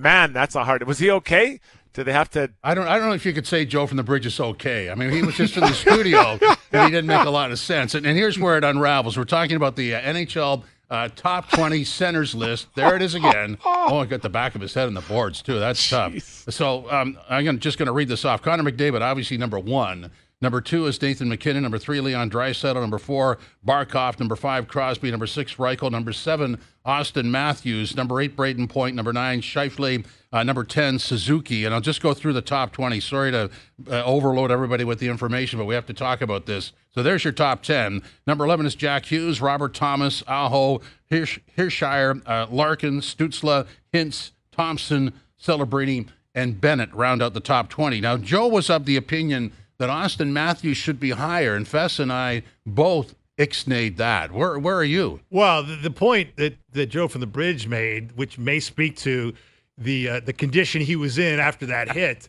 man, that's a hard. Was he okay? Did they have to? I don't know if you could say Joe from the Bridge is okay. I mean, he was just in the studio, and he didn't make a lot of sense. And here's where it unravels. We're talking about the NHL top 20 centers list. There it is again. Oh, I got the back of his head on the boards, too. That's tough. So I'm just going to read this off. Connor McDavid, obviously number 1. Number 2 is Nathan McKinnon. Number 3, Leon Draisaitl. Number 4, Barkov. Number 5, Crosby. Number 6, Reichel. Number 7, Auston Matthews. Number 8, Braden Point. Number 9, Scheifele. Number 10, Suzuki. And I'll just go through the top 20. Sorry to overload everybody with the information, but we have to talk about this. So there's your top 10. Number 11 is Jack Hughes, Robert Thomas, Aho, Hirschire, Larkin, Stützle, Hintz, Thompson, Celebrini, and Bennett round out the top 20. Now, Joe was of the opinion that Auston Matthews should be higher, and Fess and I both ixnayed that. Where are you? Well, the point that Joe from the Bridge made, which may speak to the condition he was in after that hit,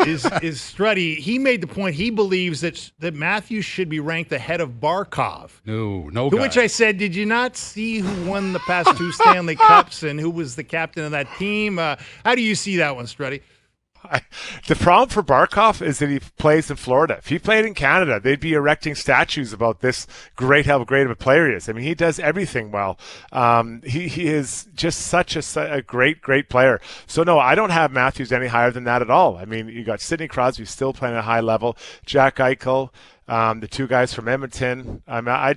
is Struddy. He made the point he believes that Matthews should be ranked ahead of Barkov. No. To which I said, did you not see who won the past 2 Stanley Cups and who was the captain of that team? How do you see that one, Struddy? The problem for Barkov is that he plays in Florida. If he played in Canada, they'd be erecting statues about this how great of a player he is. I mean, he does everything well. He is just such a great player. So, no, I don't have Matthews any higher than that at all. I mean, you got Sidney Crosby still playing at a high level, Jack Eichel, the 2 guys from Edmonton. I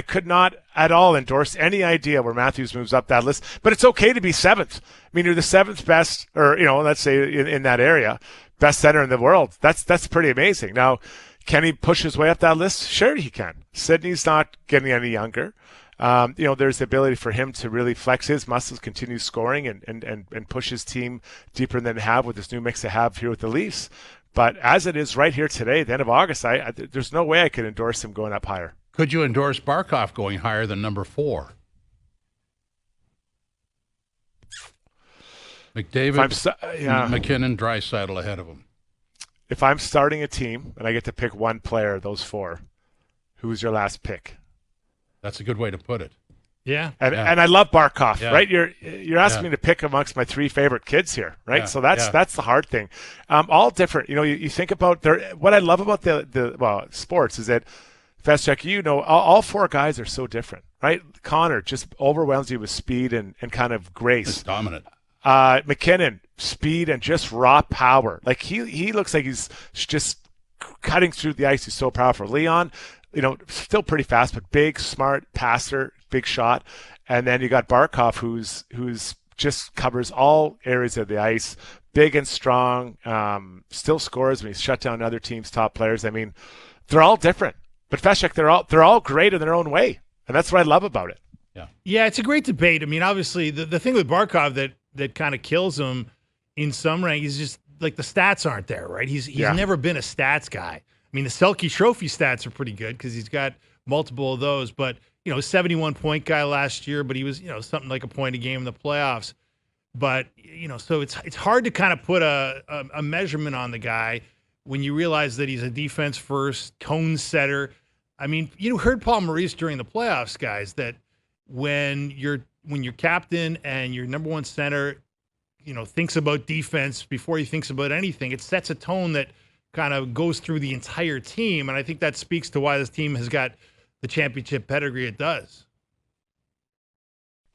could not at all endorse any idea where Matthews moves up that list. But it's okay to be 7th. I mean, you're the 7th best, or, let's say in that area, best center in the world. That's pretty amazing. Now, can he push his way up that list? Sure he can. Sidney's not getting any younger. There's the ability for him to really flex his muscles, continue scoring, and push his team deeper than they have with this new mix they have here with the Leafs. But as it is right here today, the end of August, there's no way I could endorse him going up higher. Could you endorse Barkov going higher than number 4? McDavid, McKinnon, Draisaitl ahead of him. If I'm starting a team and I get to pick one player, those 4, who's your last pick? That's a good way to put it. Yeah. And I love Barkov, right? You're asking me to pick amongst my 3 favorite kids here, right? Yeah. So that's the hard thing. All different. You think about what I love about the sports is that, Feschuk, all 4 guys are so different, right? Connor just overwhelms you with speed and kind of grace. It's dominant. McKinnon, speed and just raw power. Like he looks like he's just cutting through the ice. He's so powerful. Leon, still pretty fast, but big, smart passer, big shot. And then you got Barkov, who's just covers all areas of the ice, big and strong, still scores when he's shut down other teams' top players. I mean, they're all different. But Feschuk, they're all great in their own way. And that's what I love about it. Yeah, it's a great debate. I mean, obviously, the thing with Barkov that kind of kills him in some rank is just, like, the stats aren't there, right? He's never been a stats guy. I mean, the Selke Trophy stats are pretty good because he's got multiple of those. But, 71-point guy last year, but he was, something like a point a game in the playoffs. But, so it's hard to kind of put a measurement on the guy when you realize that he's a defense-first, tone setter. I mean, you heard Paul Maurice during the playoffs, guys, that when your captain and your number 1 center, thinks about defense before he thinks about anything, it sets a tone that kind of goes through the entire team. And I think that speaks to why this team has got the championship pedigree it does.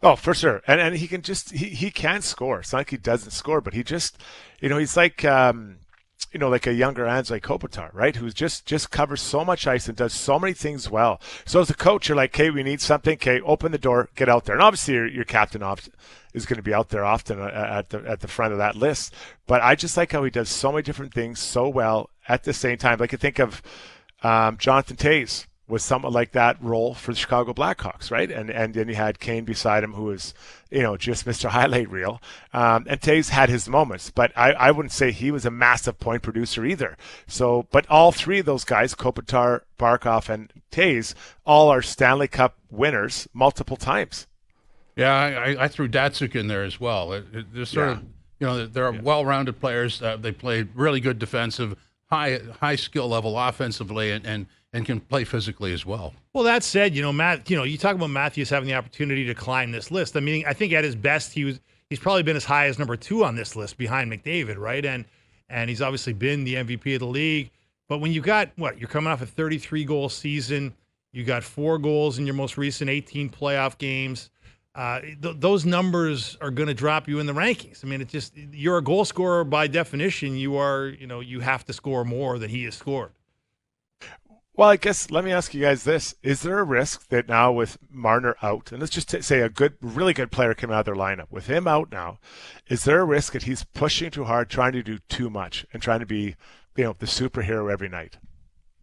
Oh, for sure. And he can he can score. It's not like he doesn't score, but he just, he's like, like a younger Anze Kopitar, right? Who's just covers so much ice and does so many things well. So as a coach, you're like, okay, we need something. Okay, open the door, get out there. And obviously your captain is going to be out there often at the front of that list. But I just like how he does so many different things so well at the same time. Like, I think of Jonathan Toews was somewhat like that role for the Chicago Blackhawks, right? And then you had Kane beside him, who was, just Mr. Highlight Reel. And Toews had his moments, but I wouldn't say he was a massive point producer either. So, but all 3 of those guys, Kopitar, Barkov, and Toews, all are Stanley Cup winners multiple times. Yeah, I threw Datsuk in there as well. They're sort of, they're well-rounded players. They play really good defensive, high skill level offensively, and and can play physically as well. Well, that said, Matt, you talk about Matthews having the opportunity to climb this list. I mean, I think at his best, he's probably been as high as number 2 on this list behind McDavid, right? And he's obviously been the MVP of the league. But when you got you're coming off a 33-goal season, you got 4 goals in your most recent 18 playoff games. Those numbers are going to drop you in the rankings. I mean, it's just, you're a goal scorer by definition. You have to score more than he has scored. Well, I guess let me ask you guys this. Is there a risk that now with Marner out, and let's just say a really good player came out of their lineup, with him out now, is there a risk that he's pushing too hard, trying to do too much, and trying to be, the superhero every night?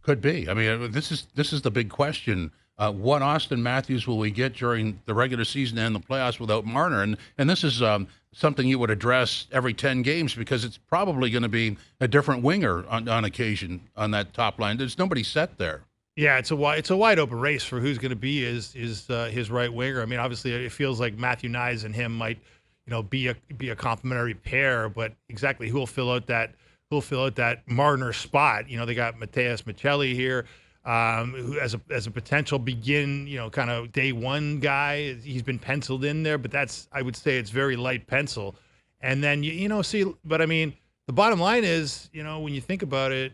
Could be. I mean, this is the big question. What Auston Matthews will we get during the regular season and the playoffs without Marner? And this is something you would address every 10 games, because it's probably going to be a different winger on occasion on that top line. There's nobody set there. Yeah, it's a wide open race for who's going to be his right winger. I mean, obviously, it feels like Matthew Nyes and him might, be a complementary pair, but exactly who will fill out that Marner spot? They got Mateus Michelli here. Who as a potential begin, kind of day one guy. He's been penciled in there, but I would say it's very light pencil. And then, but I mean, the bottom line is, when you think about it,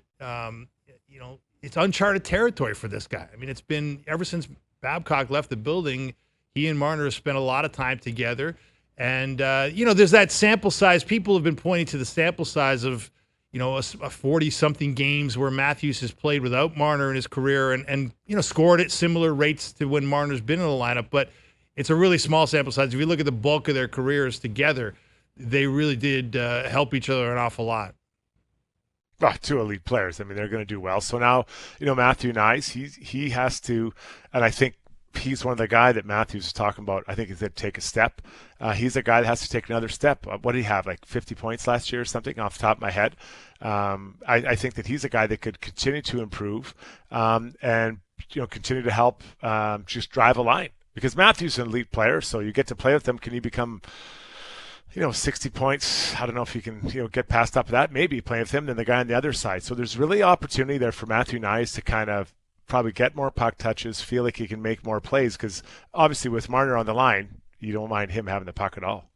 it's uncharted territory for this guy. I mean, it's been ever since Babcock left the building, he and Marner have spent a lot of time together. And, there's that sample size. People have been pointing to the sample size of, a 40-something games where Matthews has played without Marner in his career and scored at similar rates to when Marner's been in the lineup. But it's a really small sample size. If you look at the bulk of their careers together, they really did help each other an awful lot. Oh, 2 elite players. I mean, they're going to do well. So now, Matthew Nyes, he has to, and I think he's one of the guy that Matthews is talking about. I think he's going to take a step. He's a guy that has to take another step. What did he have, like 50 points last year or something off the top of my head? I think that he's a guy that could continue to improve and continue to help just drive a line. Because Matthews is an elite player, so you get to play with him. Can he become 60 points? I don't know if he can get past top of that. Maybe playing with him than the guy on the other side. So there's really opportunity there for Matthew Nyes to kind of probably get more puck touches, feel like he can make more plays, because obviously with Marner on the line, you don't mind him having the puck at all.